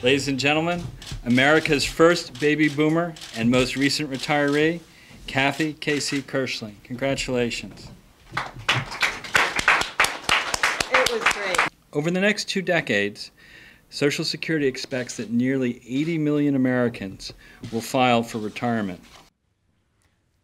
Ladies and gentlemen, America's first baby boomer and most recent retiree, Kathy Casey Kirschling. Congratulations. It was great. Over the next 2 decades, Social Security expects that nearly 80 million Americans will file for retirement.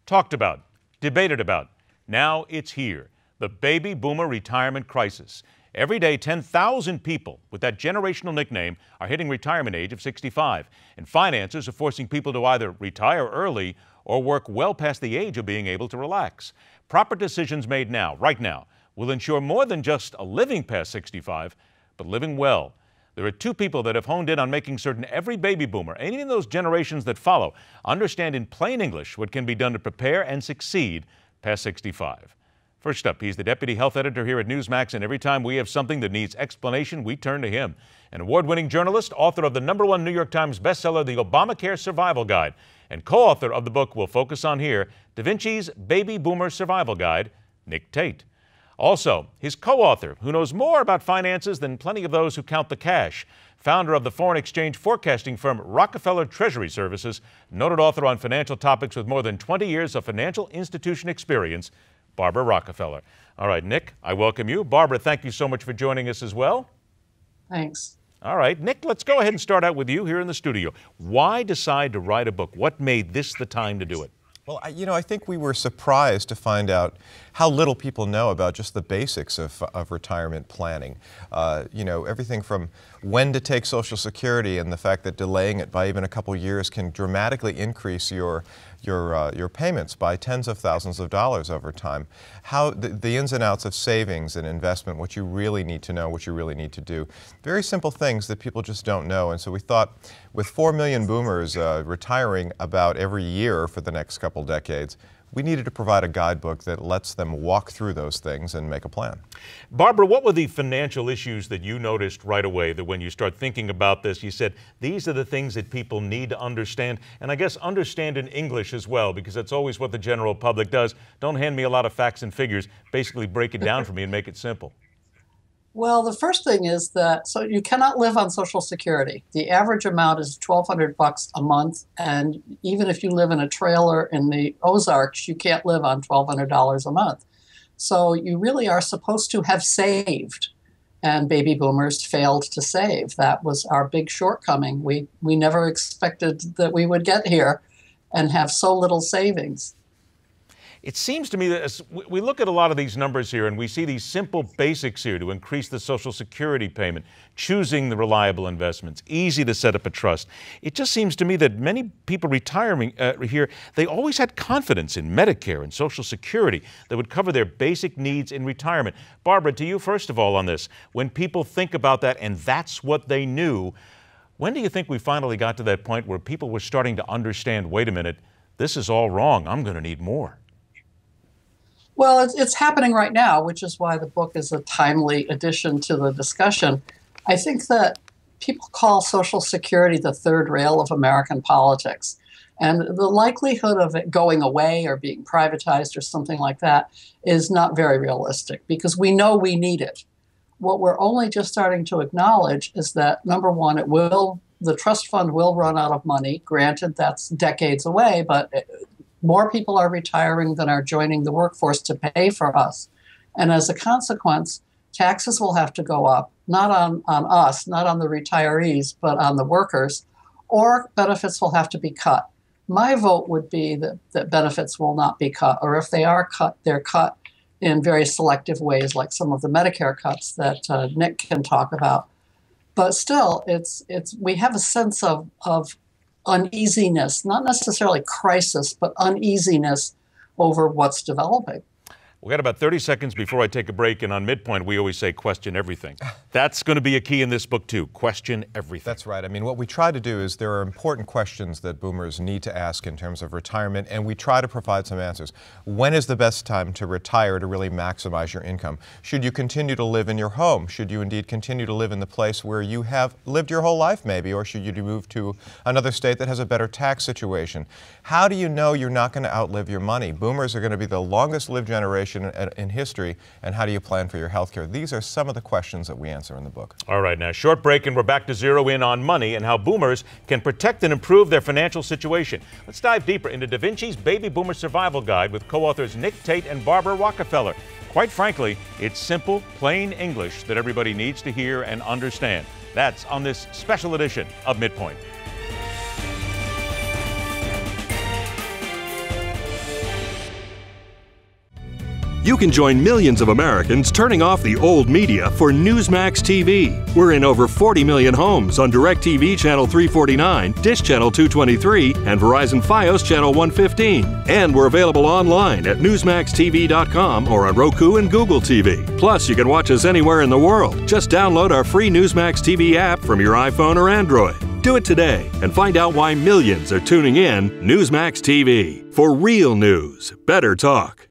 Talked about, debated about. Now it's here, the baby boomer retirement crisis. Every day, 10,000 people with that generational nickname are hitting retirement age of 65, and finances are forcing people to either retire early or work well past the age of being able to relax. Proper decisions made now, right now, will ensure more than just a living past 65, but living well. There are 2 people that have honed in on making certain every baby boomer, and even those generations that follow, understand in plain English what can be done to prepare and succeed past 65. First up, he's the deputy health editor here at Newsmax, and every time we have something that needs explanation, we turn to him. An award-winning journalist, author of the #1 New York Times bestseller, The Obamacare Survival Guide, and co-author of the book we'll focus on here, Da Vinci's Baby Boomer Survival Guide, Nick Tate. Also, his co-author, who knows more about finances than plenty of those who count the cash, founder of the foreign exchange forecasting firm Rockefeller Treasury Services, noted author on financial topics with more than 20 years of financial institution experience, Barbara Rockefeller. All right, Nick, I welcome you. Barbara, thank you so much for joining us as well. Thanks. All right, Nick, let's go ahead and start out with you here in the studio. Why decide to write a book? What made this the time to do it? Well, I think we were surprised to find out how little people know about just the basics of retirement planning. Everything from when to take Social Security and the fact that delaying it by even a couple years can dramatically increase your payments by tens of thousands of dollars over time. How the ins and outs of savings and investment, what you really need to know, what you really need to do. Very simple things that people just don't know. And so we thought with 4 million boomers retiring about every year for the next couple decades, we needed to provide a guidebook that lets them walk through those things and make a plan. Barbara, what were the financial issues that you noticed right away that when you start thinking about this, you said, these are the things that people need to understand, and I guess understand in English as well, because that's always what the general public does. Don't hand me a lot of facts and figures. Basically break it down for me and make it simple. Well, the first thing is that so you cannot live on Social Security. The average amount is $1,200 a month, and even if you live in a trailer in the Ozarks, you can't live on $1,200 a month. So you really are supposed to have saved, and baby boomers failed to save. That was our big shortcoming. We never expected that we would get here and have so little savings. It seems to me that as we look at a lot of these numbers here and we see these simple basics here to increase the Social Security payment, choosing the reliable investments, easy to set up a trust. It just seems to me that many people retiring here, they always had confidence in Medicare and Social Security that would cover their basic needs in retirement. Barbara, to you first of all on this, when people think about that and that's what they knew, when do you think we finally got to that point where people were starting to understand, wait a minute, this is all wrong, I'm going to need more? Well, it's happening right now, which is why the book is a timely addition to the discussion. I think that people call Social Security the third rail of American politics. And the likelihood of it going away or being privatized or something like that is not very realistic because we know we need it. What we're only just starting to acknowledge is that, number one, the trust fund will run out of money. Granted, that's decades away, but more people are retiring than are joining the workforce to pay for us. And as a consequence, taxes will have to go up, not on us, not on the retirees, but on the workers, or benefits will have to be cut. My vote would be that benefits will not be cut, or if they are cut, they're cut in very selective ways, like some of the Medicare cuts that Nick can talk about. But still, we have a sense of uneasiness, not necessarily crisis, but uneasiness over what's developing. We've got about 30 seconds before I take a break, and on midpoint, we always say question everything. That's going to be a key in this book, too. Question everything. That's right. I mean, what we try to do is there are important questions that boomers need to ask in terms of retirement, and we try to provide some answers. When is the best time to retire to really maximize your income? Should you continue to live in your home? Should you indeed continue to live in the place where you have lived your whole life, maybe? Or should you move to another state that has a better tax situation? How do you know you're not going to outlive your money? Boomers are going to be the longest lived generation position in history, and how do you plan for your health care? These are some of the questions that we answer in the book. All right, now short break and we're back to zero in on money and how boomers can protect and improve their financial situation. Let's dive deeper into Da Vinci's Baby Boomer Survival Guide with co-authors Nick Tate and Barbara Rockefeller. Quite frankly, it's simple, plain English that everybody needs to hear and understand. That's on this special edition of Midpoint. You can join millions of Americans turning off the old media for Newsmax TV. We're in over 40 million homes on DirecTV Channel 349, Dish Channel 223, and Verizon Fios Channel 115. And we're available online at NewsmaxTV.com or on Roku and Google TV. Plus, you can watch us anywhere in the world. Just download our free Newsmax TV app from your iPhone or Android. Do it today and find out why millions are tuning in Newsmax TV. For real news, better talk.